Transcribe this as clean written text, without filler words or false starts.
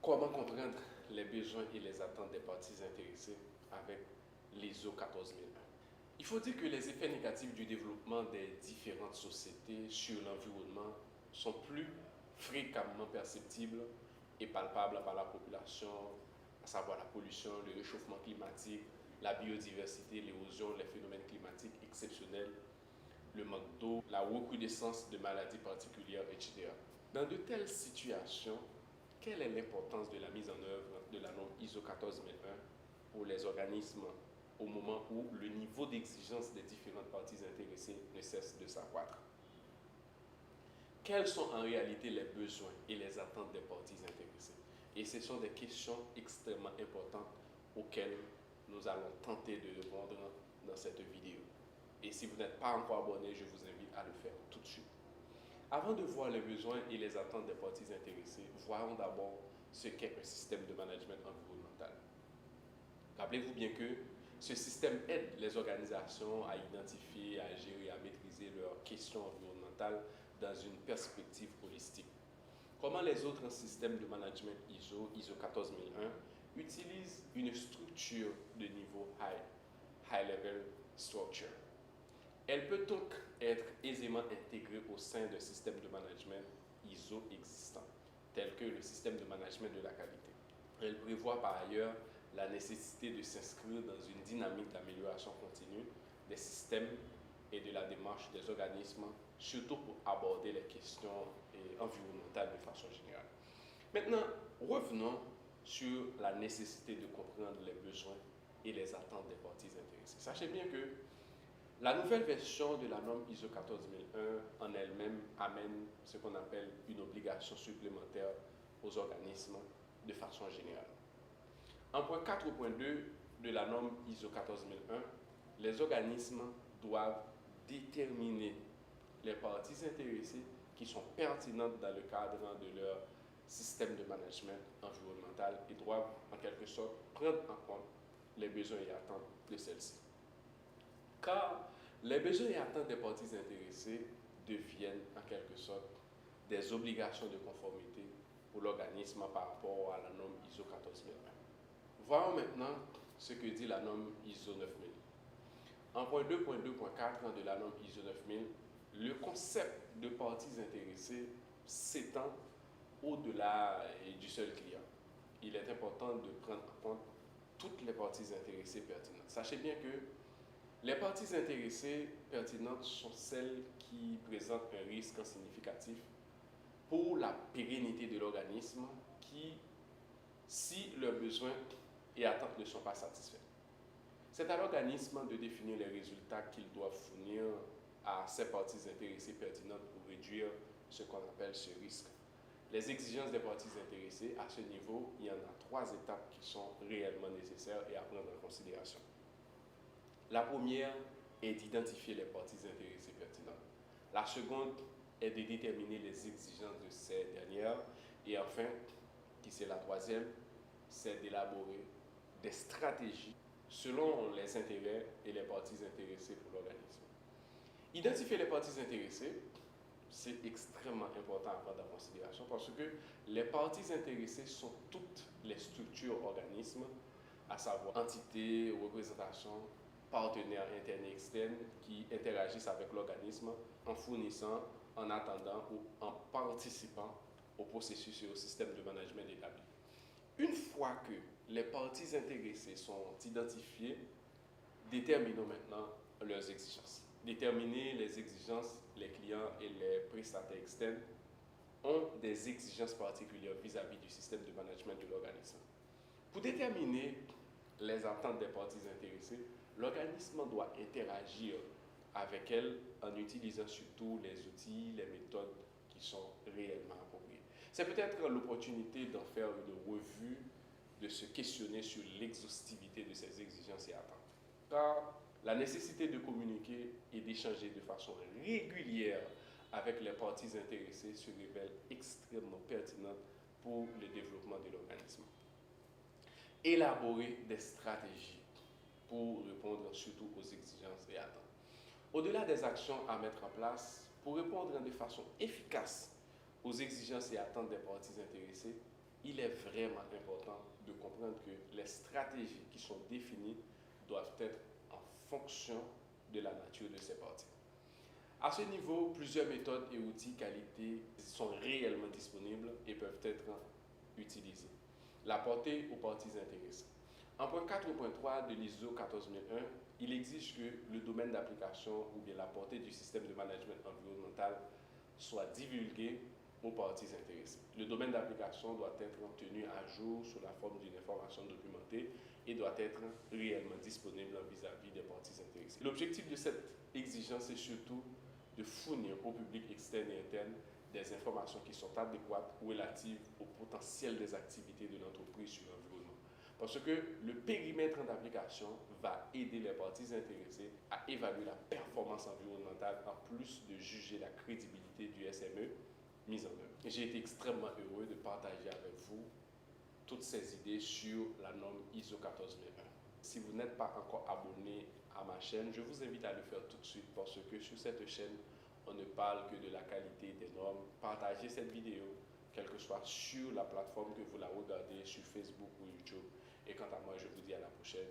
Comment comprendre les besoins et les attentes des parties intéressées avec l'ISO 14001? Il faut dire que les effets négatifs du développement des différentes sociétés sur l'environnement sont plus fréquemment perceptibles et palpables par la population, à savoir la pollution, le réchauffement climatique, la biodiversité, l'érosion, les phénomènes climatiques exceptionnels, le manque d'eau, la recrudescence de maladies particulières, etc. Dans de telles situations, quelle est l'importance de la mise en œuvre de la norme ISO 14001 pour les organismes au moment où le niveau d'exigence des différentes parties intéressées ne cesse de s'accroître? Quels sont en réalité les besoins et les attentes des parties intéressées? Et ce sont des questions extrêmement importantes auxquelles nous allons tenter de répondre dans cette vidéo. Et si vous n'êtes pas encore abonné, je vous invite à le faire tout de suite. Avant de voir les besoins et les attentes des parties intéressées, voyons d'abord ce qu'est un système de management environnemental. Rappelez-vous bien que ce système aide les organisations à identifier, à gérer, à maîtriser leurs questions environnementales dans une perspective holistique. Comment les autres systèmes de management ISO 14001, utilisent une structure de niveau high level structure. Elle peut donc être aisément intégrée au sein d'un système de management ISO existant, tel que le système de management de la qualité. Elle prévoit par ailleurs la nécessité de s'inscrire dans une dynamique d'amélioration continue des systèmes et de la démarche des organismes, surtout pour aborder les questions environnementales de façon générale. Maintenant, revenons sur la nécessité de comprendre les besoins et les attentes des parties intéressées. Sachez bien que la nouvelle version de la norme ISO 14001 en elle-même amène ce qu'on appelle une obligation supplémentaire aux organismes de façon générale. En point 4.2 de la norme ISO 14001, les organismes doivent déterminer les parties intéressées qui sont pertinentes dans le cadre de leur système de management environnemental et doivent en quelque sorte prendre en compte les besoins et attentes de celles-ci. Car les besoins et attentes des parties intéressées deviennent en quelque sorte des obligations de conformité pour l'organisme par rapport à la norme ISO 14001. Voyons maintenant ce que dit la norme ISO 9000. En point 2.2.4 de la norme ISO 9000, le concept de parties intéressées s'étend au-delà du seul client. Il est important de prendre en compte toutes les parties intéressées pertinentes. Sachez bien que les parties intéressées pertinentes sont celles qui présentent un risque significatif pour la pérennité de l'organisme si leurs besoins et attentes ne sont pas satisfaits. C'est à l'organisme de définir les résultats qu'il doit fournir à ces parties intéressées pertinentes pour réduire ce qu'on appelle ce risque. Les exigences des parties intéressées, à ce niveau, il y en a 3 étapes qui sont réellement nécessaires et à prendre en considération. La première est d'identifier les parties intéressées pertinentes. La seconde est de déterminer les exigences de ces dernières. Et enfin, qui c'est la troisième, c'est d'élaborer des stratégies selon les intérêts et les parties intéressées pour l'organisme. Identifier les parties intéressées, c'est extrêmement important à prendre en considération parce que les parties intéressées sont toutes les structures organismes, à savoir entités, représentations, partenaires internes et externes qui interagissent avec l'organisme en fournissant, en attendant ou en participant au processus et au système de management établi. Une fois que les parties intéressées sont identifiées, déterminons maintenant leurs exigences. Déterminer les exigences, les clients et les prestataires externes ont des exigences particulières vis-à-vis du système de management de l'organisme. Pour déterminer les attentes des parties intéressées, l'organisme doit interagir avec elles en utilisant surtout les outils, les méthodes qui sont réellement appropriées. C'est peut-être l'opportunité d'en faire une revue, de se questionner sur l'exhaustivité de ces exigences et attentes. Car la nécessité de communiquer et d'échanger de façon régulière avec les parties intéressées se révèle extrêmement pertinente pour le développement de l'organisme. Élaborer des stratégies pour répondre surtout aux exigences et attentes. Au-delà des actions à mettre en place pour répondre de façon efficace aux exigences et attentes des parties intéressées, il est vraiment important de comprendre que les stratégies qui sont définies doivent être en fonction de la nature de ces parties. À ce niveau, plusieurs méthodes et outils qualité sont réellement disponibles et peuvent être utilisés. La portée aux parties intéressées. En point 4.3 de l'ISO 14001, il exige que le domaine d'application ou bien la portée du système de management environnemental soit divulgué aux parties intéressées. Le domaine d'application doit être tenu à jour sous la forme d'une information documentée et doit être réellement disponible vis-à-vis des parties intéressées. L'objectif de cette exigence est surtout de fournir au public externe et interne des informations qui sont adéquates ou relatives au potentiel des activités de l'entreprise sur l'environnement. Parce que le périmètre d'application va aider les parties intéressées à évaluer la performance environnementale en plus de juger la crédibilité du SME mis en œuvre. J'ai été extrêmement heureux de partager avec vous toutes ces idées sur la norme ISO 14001. Si vous n'êtes pas encore abonné à ma chaîne, je vous invite à le faire tout de suite parce que sur cette chaîne, on ne parle que de la qualité des normes. Partagez cette vidéo, quelle que soit sur la plateforme que vous la regardez, sur Facebook ou YouTube. Et quant à moi, je vous dis à la prochaine.